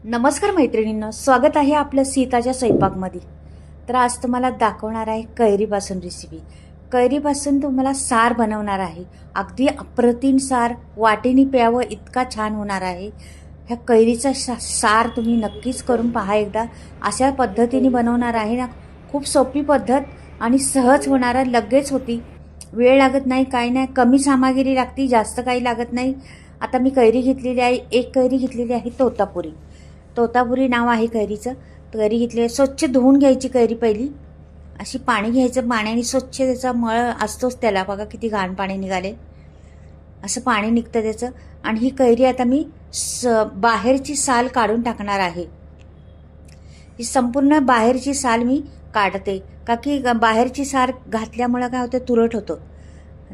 नमस्कार मैत्रिणींनो, स्वागत आहे आपलं सीताच्या स्वयंपाकमध्ये. तर आज तुम्हाला दाखवणार आहे कैरीपासून रेसिपी. कैरीपासून तुम्हाला सार बनवणार आहे. अगदी अप्रतिम सार, वाटीने प्यावं इतका छान होणार आहे. ह्या कैरीचा सार तुम्ही नक्कीच करून पहा एकदा. अशा पद्धतीने बनवणार आहे ना, खूप सोपी पद्धत आणि सहज होणारा, लगेच होती. वेळ लागत नाही, काही नाही, कमी सामग्री लागते, जास्त काही लागत नाही. आता मी कैरी घेतलेली आहे, एक कैरी घेतलेली आहे तोतापुरी. तोतापुरी नाव आहे कैरीचं. कैरी घेतली, स्वच्छ धुवून घ्यायची कैरी पहिली. अशी पाणी घ्यायचं, पाण्याने स्वच्छ त्याचा मळ असतोच त्याला, बघा किती घाण पाणी निघाले, असं पाणी निघतं त्याचं. आणि ही कैरी आता मी बाहेरची साल काढून टाकणार आहे. ही संपूर्ण बाहेरची साल मी काढते, का की बाहेरची साल घातल्यामुळं काय होतं, तुरट होतं,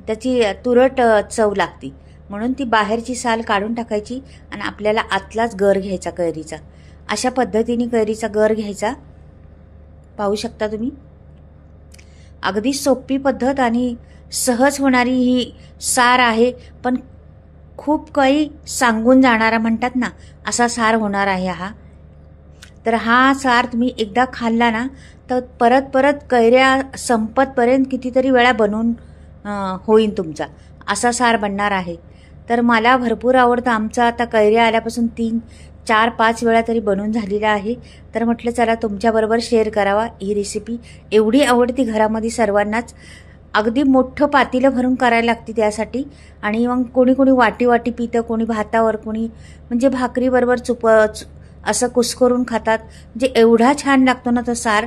त्याची तुरट चव लागते. म्हणून ती बाहेरची साल काढून टाकायची आणि आपल्याला आतलाच गर घ्यायचा कैरीचा. अशा पद्धतीने कैरीचा गर घ्यायचा. पाहू शकता तुम्ही, अगदी सोपी पद्धत आणि सहज होणारी ही सार आहे. पण खूप काही सांगून जाणारा म्हणतात ना, असा सार होणार आहे हा. तर हा सार तुम्ही एकदा खाल्ला ना, तर परत परत कैऱ्या संपतपर्यंत कितीतरी वेळा बनवून होईल तुमचा, असा सार बनणार आहे. तर मला भरपूर आवडतं. आमचा आता कैऱ्या आल्यापासून 3-4-5 वेळा तरी बनवून झालेला आहे. तर म्हटलं चला तुमच्याबरोबर शेअर करावा ही रेसिपी. एवढी आवडती घरामध्ये सर्वांनाच. अगदी मोठं पातेलं भरून करायला लागते त्यासाठी. आणि मग कोणी कोणी वाटी वाटी पितं, कोणी भातावर, कोणी म्हणजे भाकरीबरोबर असं कुस्करून खातात. म्हणजे एवढा छान लागतो ना तो सार.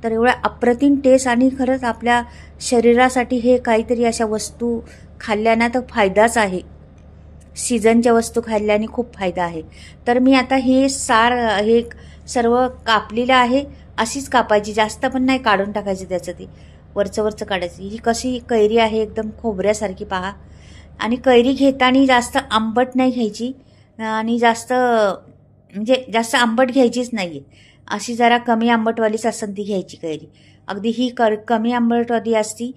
तर एवढा अप्रतिम टेस्ट. आणि खरंच आपल्या शरीरासाठी हे काहीतरी अशा वस्तू खाल्ल्याना तर फायदाच आहे. सीझनच्या वस्तू खाल्ल्याने खूप फायदा आहे. तर मी आता हे सार हे सर्व कापलेलं आहे. अशीच कापायची, जास्त पण नाही काढून टाकायची त्याचं, ते वरचं काढायची. ही कशी कैरी आहे, एकदम खोबऱ्यासारखी पहा. आणि कैरी घेताना जास्त आंबट नाही घ्यायची आणि जास्त म्हणजे जास्त आंबट घ्यायचीच नाही आहे. अशी जरा कमी आंबटवालीच असेल ती घ्यायची कैरी. अगदी ही कमी आंबटवाली असती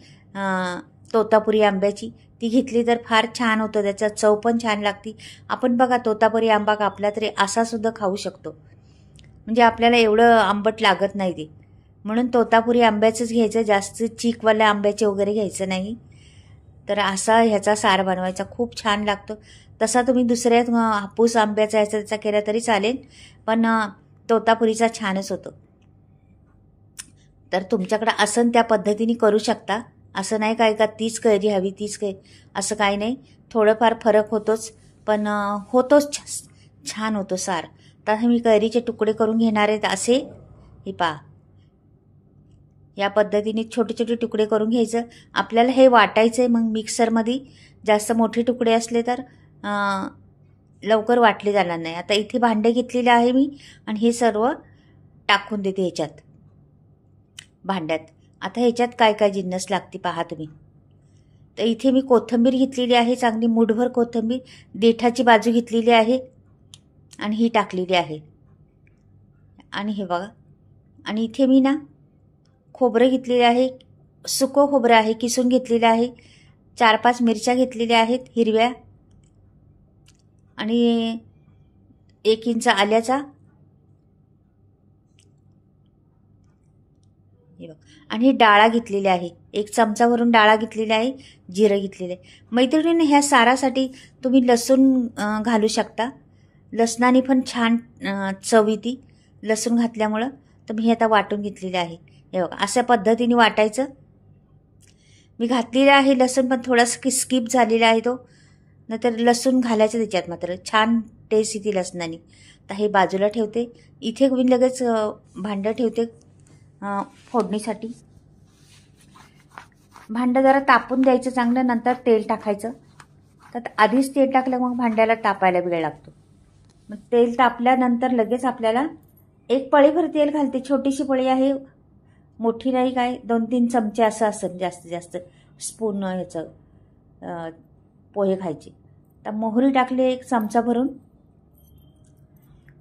तोतापुरी आंब्याची, ती घेतली तर फार छान होतं, त्याचा चव पण छान लागते. आपण बघा तोतापुरी आंबा कापला तरी असा सुद्धा खाऊ शकतो, म्हणजे आपल्याला एवढं आंबट लागत नाही ते. म्हणून तोतापुरी आंब्याचंच घ्यायचं, जास्त चीकवाल्या आंब्याचे वगैरे घ्यायचं नाही. तर असा ह्याचा सार बनवायचा, खूप छान लागतो. तसा तुम्ही दुसऱ्या हापूस आंब्याचा याचा केला तरी चालेल, पण तोतापुरीचा छानच होतो. तर तुमच्याकडे असं त्या पद्धतीने करू शकता. असं नाही काय का तीच कैरी हवी तीच असं काही नाही. थोडंफार फरक होतोच, पण होतोच, छान होतो सार. तर मी कैरीचे तुकडे करून घेणार आहेत असे. हे पहा, या पद्धतीने छोटे छोटे तुकडे करून घ्यायचं. आपल्याला हे वाटायचं आहे मग मिक्सरमध्ये. जास्त मोठे तुकडे असले तर लवकर वाटले जाणार नाही. आता इथे भांडे घेतलेले आहे मी आणि हे सर्व टाकून देते ह्याच्यात भांड्यात. आता ह्याच्यात काय काय जिन्नस लागते पहा तुम्ही. तर इथे मी कोथिंबीर घेतलेली आहे, चांगली मूठभर कोथिंबीर. देठाची बाजू घेतलेली आहे आणि ही टाकलेली आहे. आणि हे बघा, आणि इथे मी ना खोबरं घेतलेलं आहे, सुकं खोबरं आहे, किसून घेतलेलं आहे. 4-5 मिरच्या घेतलेल्या आहेत हिरव्या, आणि 1 इंच आल्याचा, हे बघ. आणि डाळा घेतलेल्या आहे, 1 चमचावरून डाळा घेतलेल्या आहे, जिरं घेतलेलं आहे. मैत्रिणींनी ह्या सारासाठी तुम्ही लसूण घालू शकता. लसणाने पण छान चव येते लसूण घातल्यामुळं. तर मी हे आता वाटून घेतलेलं आहे. हे बघा, अशा पद्धतीने वाटायचं. मी घातलेलं आहे लसूण, पण थोडासा स्किप झालेला आहे तो, नाहीतर लसूण घालायचं त्याच्यात, मात्र छान टेस्ट येते लसणाने. तर हे बाजूला ठेवते. इथे मी लगेच भांडं ठेवते फोडणीसाठी. भांडं जरा तापून द्यायचं चांगलं, नंतर तेल टाकायचं. तर आधीच तेल टाकलं मग भांड्याला तापायला वेळ लागतो. मग तेल तापल्यानंतर लगेच आपल्याला 1 पळीभर तेल घालते. छोटीशी पळी आहे, मोठी नाही, काय 2-3 चमचे असं असेल जास्तीत जास्त स्पून ह्याचं पोहे खायचे. तर मोहरी टाकली 1 चमचा भरून.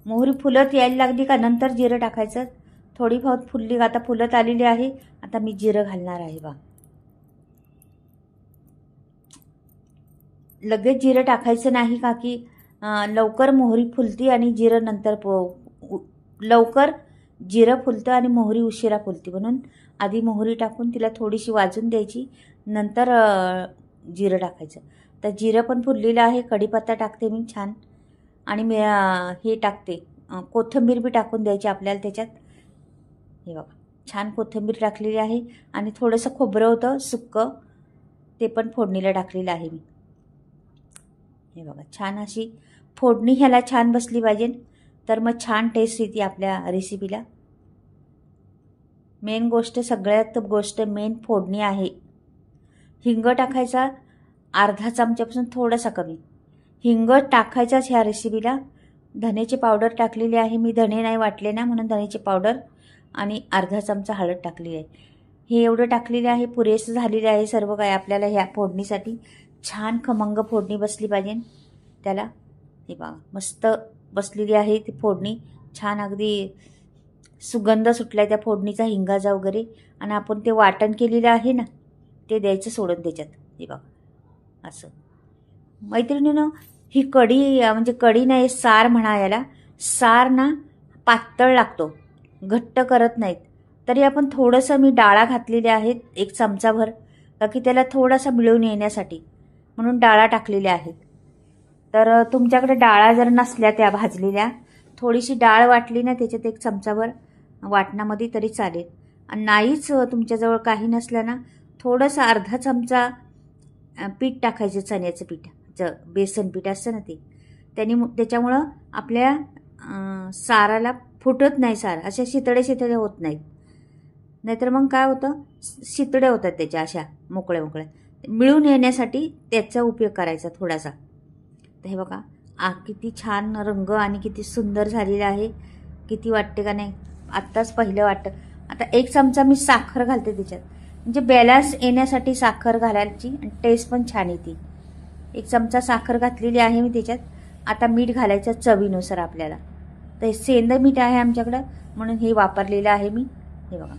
मोहरी फुलत यायला लागली का नंतर जिरं टाकायचं. थोडी बहुत फुलली, आता फुलत आलेली आहे. आता मी जिरं घालणार आहे बा. लगेच जिरं टाकायचं नाही, का की लवकर मोहरी फुलती आणि जिरं नंतर लवकर जिरं फुलतं आणि मोहरी उशिरा फुलते, म्हणून आधी मोहरी टाकून तिला थोडीशी वाजून द्यायची, नंतर जिरं टाकायचं. तर जिरं पण फुललेलं आहे. कढीपत्ता टाकते मी छान, आणि मी हे टाकते, कोथिंबीर बी टाकून द्यायची आपल्याला त्याच्यात. हे बघा छान कोथिंबीर टाकलेली आहे, आणि थोडंसं खोबरं होतं सुक्कं, ते पण फोडणीला टाकलेलं आहे मी. हे बघा छान अशी फोडणी ह्याला छान बसली पाहिजे, तर मग छान टेस्ट येते आपल्या रेसिपीला. मेन गोष्ट, सगळ्यात गोष्ट मेन फोडणी आहे. हिंग टाकायचा अर्धा चमच्यापासून थोडासा कमी. हिंग टाकायचाच ह्या रेसिपीला. धण्याची पावडर टाकलेली आहे मी, धणे नाही वाटले ना, म्हणून धण्याची पावडर आणि अर्धा चमचा हळद टाकलेली आहे. हे एवढं टाकलेलं आहे, पुरेसं झालेलं आहे सर्व काय आपल्याला ह्या फोडणीसाठी. छान खमंग फोडणी बसली पाहिजे त्याला. हे बघा मस्त बसलेली आहे ती फोडणी, छान अगदी सुगंध सुटला त्या फोडणीचा, हिंगाचा वगैरे. आणि आपण ते वाटण केलेलं आहे ना, ते द्यायचं सोडून त्याच्यात. हे बघा असं. मैत्रिणीनं ही कढी, म्हणजे कढी नाही, सार म्हणा याला. सार ना पातळ लागतो, घट्ट करत नाहीत. तरी आपण थोडंसं मी डाळा घातलेल्या आहेत 1 चमचाभर, का की त्याला थोडासा मिळून येण्यासाठी, म्हणून डाळा टाकलेल्या आहेत. तर तुमच्याकडे डाळा जर नसल्या त्या भाजलेल्या, थोडीशी डाळ वाटली ना त्याच्यात 1 चमचाभर वाटणामध्ये तरी चालेल. आणि नाहीच तुमच्याजवळ काही नसलं ना, थोडंसं अर्धा चमचा पीठ टाकायचं, चण्याचं पीठ, बेसन पीठ असतं ना ते. त्याच्यामुळं आपल्या साराला फुटत नाही, सार अशा शितळे होत नाहीत. नाहीतर मग काय होतं, शितळे होतात त्याच्या अशा मोकळ्या मोकळ्या. मिळून येण्यासाठी त्याचा उपयोग करायचा थोडासा. तर हे बघा किती छान रंग आणि किती सुंदर झालेला आहे. किती वाटते का नाही, आत्ताच पहिलं वाटतं. आता 1 चमचा मी साखर घालते त्याच्यात, म्हणजे बॅलन्स येण्यासाठी साखर घालायची आणि टेस्ट पण छान येते. 1 चमचा साखर घातलेली आहे मी त्याच्यात. आता मीठ घालायचं चवीनुसार आपल्याला. तर सेंद मीठ आहे आमच्याकडं, म्हणून हे वापरलेलं आहे मी. हे बघा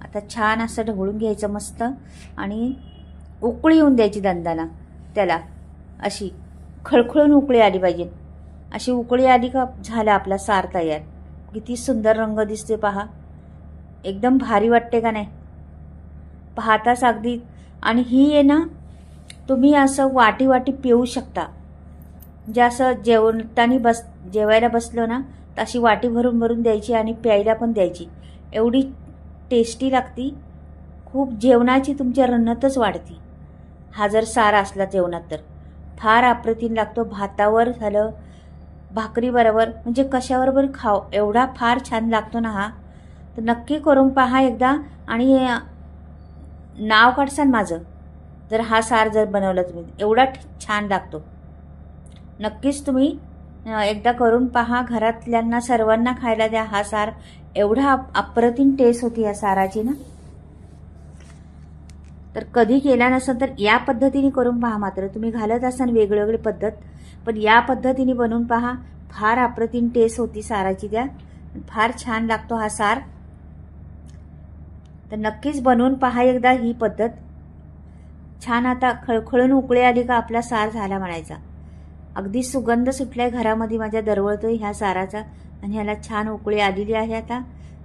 आता छान असं ढवळून घ्यायचं मस्त, आणि उकळी येऊन द्यायची दंदाला त्याला. अशी खळखळून उकळी आली पाहिजे. अशी उकळी आली का झाला आपला सार तयार. किती सुंदर रंग दिसते पहा, एकदम भारी वाटते का नाही पाहताच अगदी. आणि ही आहे ना, तुम्ही असं वाटी वाटी पिऊ शकता. म्हणजे असं जेवायला बसलो ना, तर अशी वाटी भरून भरून द्यायची आणि प्यायला पण द्यायची. एवढी टेस्टी लागती, खूप जेवणाची तुमच्या रन्नतच वाढती. हा जर सार असला जेवणात तर फार अप्रतिम लागतो. भातावर झालं, भाकरीबरोबर, म्हणजे कशाबरोबर खाव, एवढा फार छान लागतो ना हा. तर नक्की करून पहा एकदा, आणि नाव काढसाल माझं जर हा सार जर बनवला तुम्ही, एवढा छान लागतो. नक्कीच तुम्ही एकदा करून पहा, घरातल्यांना सर्वांना खायला द्या हा सार. एवढा अप्रतिम टेस्ट होती या साराची ना. तर कधी केला नसेल तर या पद्धतीने करून पहा. मात्र तुम्ही घालत असाल वेगवेगळी पद्धत, पण या पद्धतीने बनवून पहा, फार अप्रतिम टेस्ट होती साराची त्या. फार छान लागतो हा सार. तर नक्कीच बनवून पहा एकदा ही पद्धत. छान आता खळखळून उकळी आली का आपला सार झाला म्हणायचा. अगदी सुगंध सुटलाय घरामध्ये माझ्या, दरवळतोय ह्या साराचा. आणि ह्याला छान उकळी आलेली आहे. आता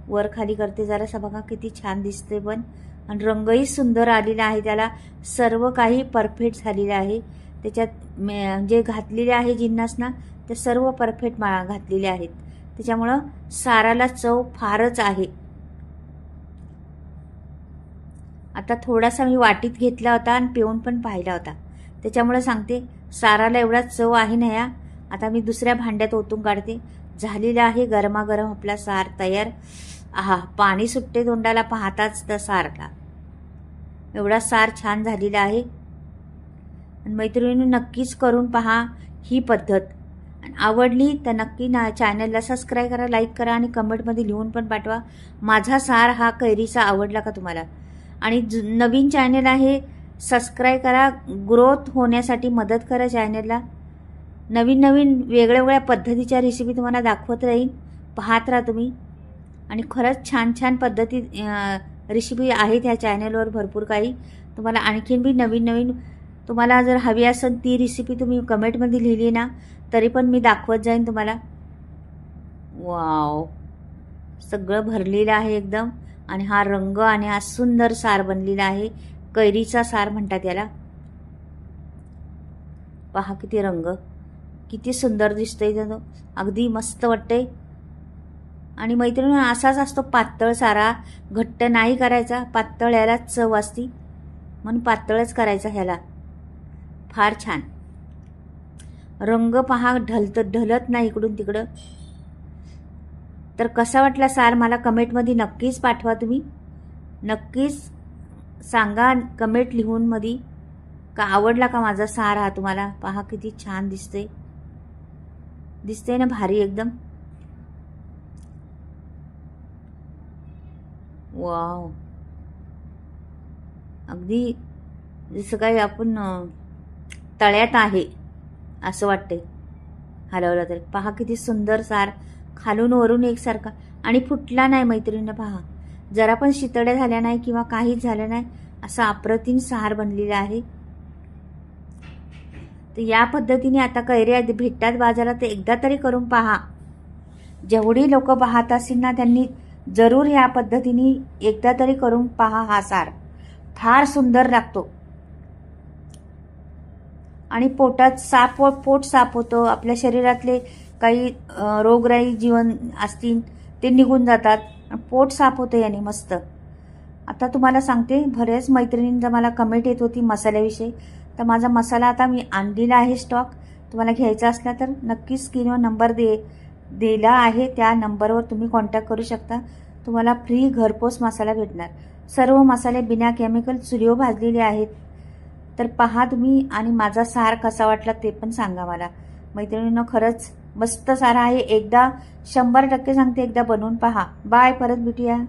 वर खाली करते जरासा, बघा किती छान दिसते पण, आणि रंगही सुंदर आलेला आहे त्याला. सर्व काही परफेक्ट झालेलं आहे त्याच्यात. जे घातलेले आहे जिन्नस ना, ते सर्व परफेक्ट घातलेले आहेत. त्याच्यामुळं साराला चव फारच आहे. आता थोडासा मी वाटीत घेतला होता आणि पिऊन पण पाहिला होता, त्याच्यामुळे सांगते साराला एवढा चव आहे ना या. आता मी दुसऱ्या भांड्यात ओतून काढते. झालेला आहे गरमागरम आपला सार तयार. आहा, पाणी सुटते तोंडाला पाहताच त्या सारला. एवढा सार छान झालेला आहे. आणि मैत्रिणींनो नक्कीच करून पहा ही पद्धत. आवडली तर नक्की चॅनलला सबस्क्राईब करा, लाईक करा, आणि कमेंटमध्ये लिहून पण पाठवा माझा सार हा कैरीचा आवडला का तुम्हाला. आणि नवीन चॅनल आहे, सबस्क्राईब करा, ग्रोथ होण्यासाठी मदत करा चॅनलला. नवीन नवीन वेगळ्या वेगळ्या पद्धतीच्या रेसिपी तुम्हाला दाखवत राहीन, पाहत राहा तुम्ही. आणि खरंच छान छान पद्धती रेसिपी आहेत ह्या चॅनलवर भरपूर काही. तुम्हाला आणखीन बी नवीन नवीन तुम्हाला जर हवी असेल ती रेसिपी तुम्ही कमेंटमध्ये लिहिली ना, तरी पण मी दाखवत जाईन तुम्हाला. वाव, सगळं भरलेलं आहे एकदम. आणि हा रंग आणि हा सुंदर सार बनलेला आहे. कैरीचा सार म्हणतात याला. पहा किती रंग, किती सुंदर दिसतंय तो, अगदी मस्त वाटतंय. आणि मैत्रिणी असाच असतो पातळ सारा, घट्ट नाही करायचा. पातळ यालाच चव असती म्हणून पातळच करायचा ह्याला. फार छान रंग पहा, ढलत नाही इकडून तिकडं. तर कसा वाटला सार मला कमेंटमध्ये नक्कीच पाठवा. तुम्ही नक्कीच सांगा कमेंट लिहून मध्ये का आवडला का माझा सार हा तुम्हाला. पहा किती छान दिसते ना, भारी एकदम. वाव, अगदी जसं काही आपण तळ्यात आहे असं वाटते हलवलं तर. पहा किती सुंदर सार, खालून वरून एकसारखा. आणि फुटला नाही मैत्रिणी. पहा जरा पण शितड्या झाल्या नाही किंवा काहीच झालं नाही, असा अप्रतिम सार बनलेला आहे. तर या पद्धतीने आता कैऱ्या भेटतात बाजारात, तर एकदा तरी करून पहा. जेवढी लोक पाहत असतील ना त्यांनी जरूर या पद्धतीने एकदा तरी करून पहा. हा सार फार सुंदर लागतो. आणि पोटात पोट साफ होतं. आपल्या शरीरातले काही रोगराई जीवन असतील ते निघून जातात. पोट साफ होतं याने मस्त. आता तुम्हाला सांगते, बऱ्याच मैत्रिणींचा मला कमेंट येत होती मसाल्याविषयी. तर माझा मसाला आता मी आणलेला आहे स्टॉक. तुम्हाला घ्यायचा असला तर नक्की स्क्रीनवर नंबर दिला आहे, त्या नंबरवर तुम्ही कॉन्टॅक्ट करू शकता. तुम्हाला फ्री घरपोच मसाला भेटणार. सर्व मसाले बिना केमिकल चुलीवर भाजलेले आहेत. तर पहा तुम्ही, आणि माझा सार कसा वाटला ते पण सांगा मला. मैत्रिणींनो खरंच मस्त सार आहे. एकदा 100% सांगते, एकदा बनवून पहा. बाय, परत भेटूया.